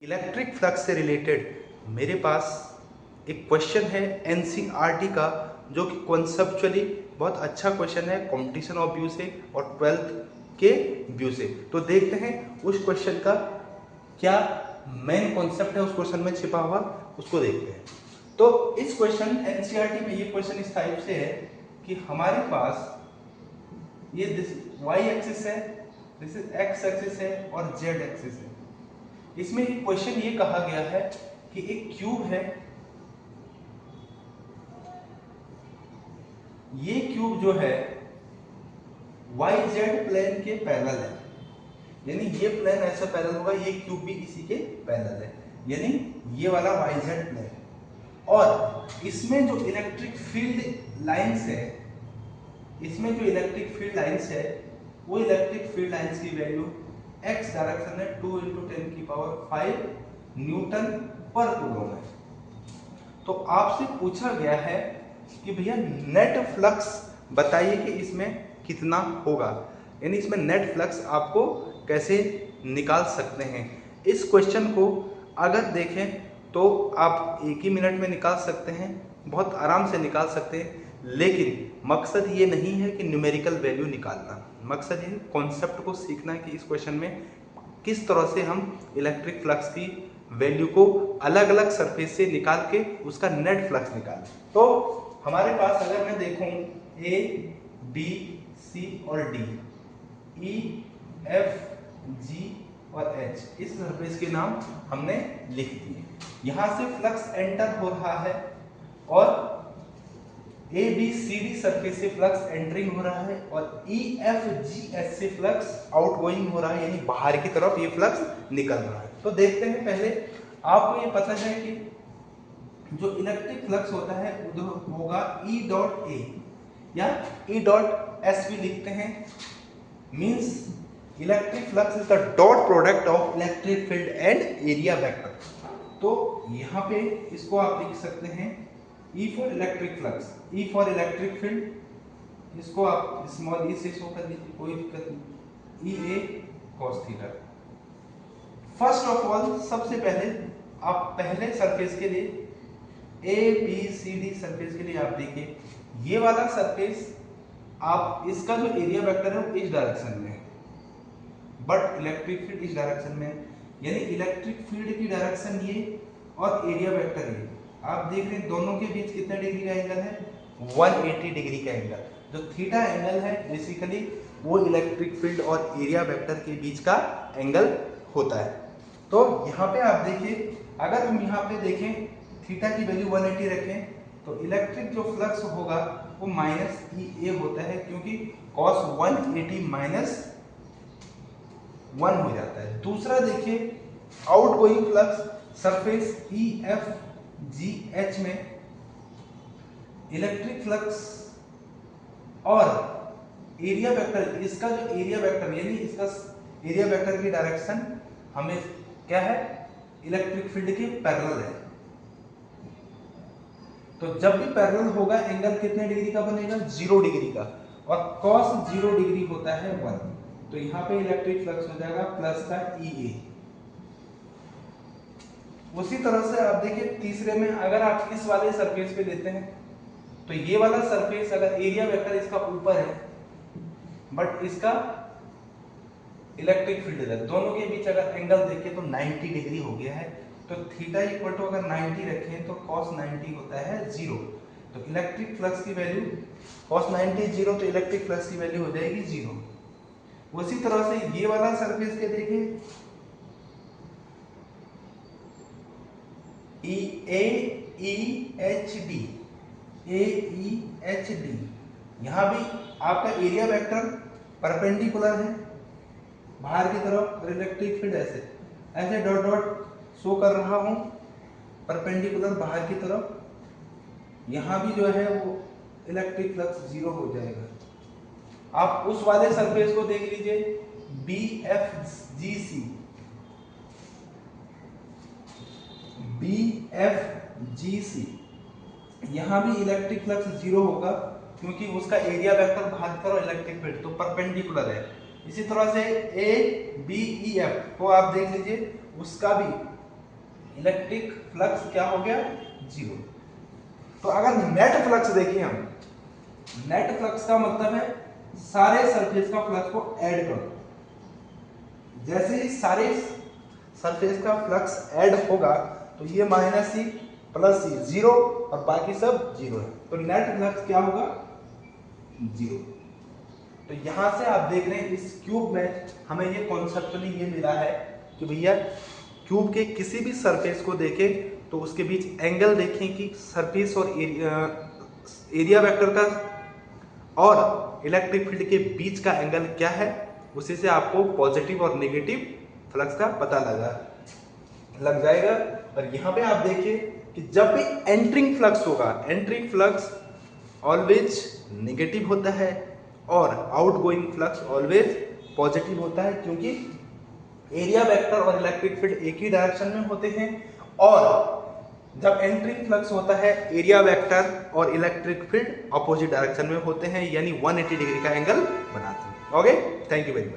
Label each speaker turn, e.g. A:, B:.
A: Electric flux से related मेरे पास एक क्वेश्चन है एनसीईआरटी का, जो कि कॉन्सेप्चुअली बहुत अच्छा क्वेश्चन है कंपटीशन ऑफ व्यू से और 12th के व्यू से। तो देखते हैं उस क्वेश्चन का क्या मेन कॉन्सेप्ट है उस क्वेश्चन में छिपा हुआ, उसको देखते हैं। तो इस क्वेश्चन एनसीईआरटी में ये क्वेश्चन इस टाइप से है कि हमारे पास ये दिस वाई एक्सिस है, दिस इज एक्स एक्सिस है और जेड एक्सिस है। इसमें एक क्वेश्चन ये कहा गया है कि एक क्यूब है, ये क्यूब जो है वाई जेड प्लेन के पैरेलल है, यानी ये प्लेन ऐसा पैरेलल होगा, ये क्यूब भी इसी के पैरेलल है, यानी ये वाला वाई जेड प्लेन। और इसमें जो इलेक्ट्रिक फील्ड लाइंस है, इसमें जो इलेक्ट्रिक फील्ड लाइंस है वो इलेक्ट्रिक फील्ड लाइंस की वैल्यू एक्स डायरेक्शन में 2 × 10⁵ न्यूटन पर कूलम है। तो आपसे पूछा गया है कि भैया नेट फ्लक्स बताइए कि इसमें कितना होगा, यानी इसमें नेट फ्लक्स आपको कैसे निकाल सकते हैं। इस क्वेश्चन को अगर देखें तो आप एक ही मिनट में निकाल सकते हैं, बहुत आराम से निकाल सकते हैं, लेकिन मकसद ये नहीं है कि न्यूमेरिकल वैल्यू निकालना, मकसद ये कॉन्सेप्ट को सीखना है कि इस क्वेश्चन में किस तरह से हम इलेक्ट्रिक फ्लक्स की वैल्यू को अलग अलग सरफेस से निकाल के उसका नेट फ्लक्स निकालें। तो हमारे पास अगर मैं देखूं ए बी सी और डी, ई एफ जी और एच, इस सरफेस के नाम हमने लिख दिए। यहां से फ्लक्स एंटर हो रहा है और A B C D surface से फ्लक्स एंटरिंग हो रहा है और ई एफ जी एच से फ्लक्स आउटगोइंग हो रहा है, यानी बाहर की तरफ ये फ्लक्स निकल रहा है। तो देखते हैं, पहले आपको ये पता है कि जो इलेक्ट्रिक फ्लक्स होता है उधर होगा ई डॉट ए या ई डॉट एस भी लिखते हैं, means electric flux is the dot product of electric field and area vector. तो यहाँ पे इसको आप लिख सकते हैं E for electric flux, E for electric field, इसको आप स्मॉल e से शो कर दीजिए, कोई दिक्कत नहीं, E A cos थीटा। फर्स्ट ऑफ ऑल सबसे पहले आप पहले सरफेस के लिए A B C D surface के लिए आप देखिए, ये वाला सरफेस आप इसका जो एरिया वेक्टर है वो इस डायरेक्शन में है, बट इलेक्ट्रिक फील्ड इस डायरेक्शन में है, यानी इलेक्ट्रिक फील्ड की डायरेक्शन ये और एरिया वेक्टर ये। आप देख रहे हैं दोनों के बीच कितने डिग्री का एंगल है, 180 डिग्री का एंगल। जो थीटा एंगल है बेसिकली वो इलेक्ट्रिक फील्ड और एरिया वेक्टर के बीच का एंगल होता है। तो यहाँ पे आप देखिए, अगर हम यहाँ पे देखें थीटा की वैल्यू 180 रखें तो इलेक्ट्रिक जो फ्लक्स होगा वो माइनस ई ए होता है, क्योंकि cos 180 -1 हो जाता है। दूसरा देखिए outgoing flux surface E F G H में इलेक्ट्रिक फ्लक्स और एरिया वेक्टर, इसका जो एरिया वेक्टर यानी इसका एरिया वेक्टर की डायरेक्शन हमें क्या है, इलेक्ट्रिक फील्ड के पैरेलल है। तो जब भी पैरेलल होगा एंगल कितने डिग्री का बनेगा, 0 डिग्री का, और cos 0 डिग्री होता है 1। तो यहाँ पे इलेक्ट्रिक फ्लक्स हो जाएगा प्लस का ई ए। उसी तरह से आप देखिए तीसरे में, अगर आप इस वाले सरफेस पे लेते हैं तो ये वाला सरफेस अगर एरिया वेक्टर इसका ऊपर है बट इसका इलेक्ट्रिक फील्ड है, दोनों के बीच अगर एंगल देखें तो 90 डिग्री हो गया है। तो थीटा इक्वल टू अगर 90 रखें तो cos 90 होता है 0। तो इलेक्ट्रिक फ्लक्स की वैल्यू cos 90 0, तो इलेक्ट्रिक फ्लक्स की वैल्यू हो जाएगी 0। उसी तरह से ये वाला सरफेस के देखें, ई ए ई एच डी, ए ई एच डी, यहाँ भी आपका एरिया वेक्टर परपेंडिकुलर है बाहर की तरफ और इलेक्ट्रिक फील्ड ऐसे ऐसे डॉट डॉट शो कर रहा हूँ परपेंडिकुलर बाहर की तरफ। यहाँ भी जो है वो इलेक्ट्रिक फ्लक्स 0 हो जाएगा। आप उस वाले सरफेस को देख लीजिए बी एफ जी सी, बी एफ जी सी, यहाँ भी इलेक्ट्रिक फ्लक्स 0 होगा क्योंकि उसका एरिया वेक्टर बाहर की तरफ इलेक्ट्रिक फील्ड तो परपेंडिकुलर है। इसी तरह से ए बी ई एफ को आप देख लीजिए, उसका भी इलेक्ट्रिक फ्लक्स क्या हो गया, जीरो। तो अगर नेट फ्लक्स देखिए हम, नेट फ्लक्स का मतलब है सारे सरफेस का फ्लक्स को ऐड कर दो। जैसे ही सारे सरफेस का फ्लक्स ऐड होगा तो ये माइनस सी प्लस सी जीरो और बाकी सब जीरो है, तो नेट फ्लक्स क्या होगा, जीरो। तो यहां से आप देख रहे हैं इस क्यूब में हमें ये कॉन्सेप्चुअली ये मिला है कि भैया क्यूब के किसी भी सरफेस को देखें तो उसके बीच एंगल देखें कि सरफेस और एरिया वेक्टर का और इलेक्ट्रिक फील्ड के बीच का एंगल क्या है, उसी से आपको पॉजिटिव और नेगेटिव फ्लक्स का पता लग जाएगा। और यहाँ पे आप देखिए कि जब भी एंट्रिंग फ्लक्स होगा, एंट्रिंग फ्लक्स ऑलवेज नेगेटिव होता है और आउटगोइंग फ्लक्स ऑलवेज पॉजिटिव होता है, क्योंकि एरिया वेक्टर और इलेक्ट्रिक फील्ड एक ही डायरेक्शन में होते हैं। और जब एंट्रिंग फ्लक्स होता है एरिया वेक्टर और इलेक्ट्रिक फील्ड अपोजिट डायरेक्शन में होते हैं, यानी 180 डिग्री का एंगल बनाते हैं। Okay, thank you very much.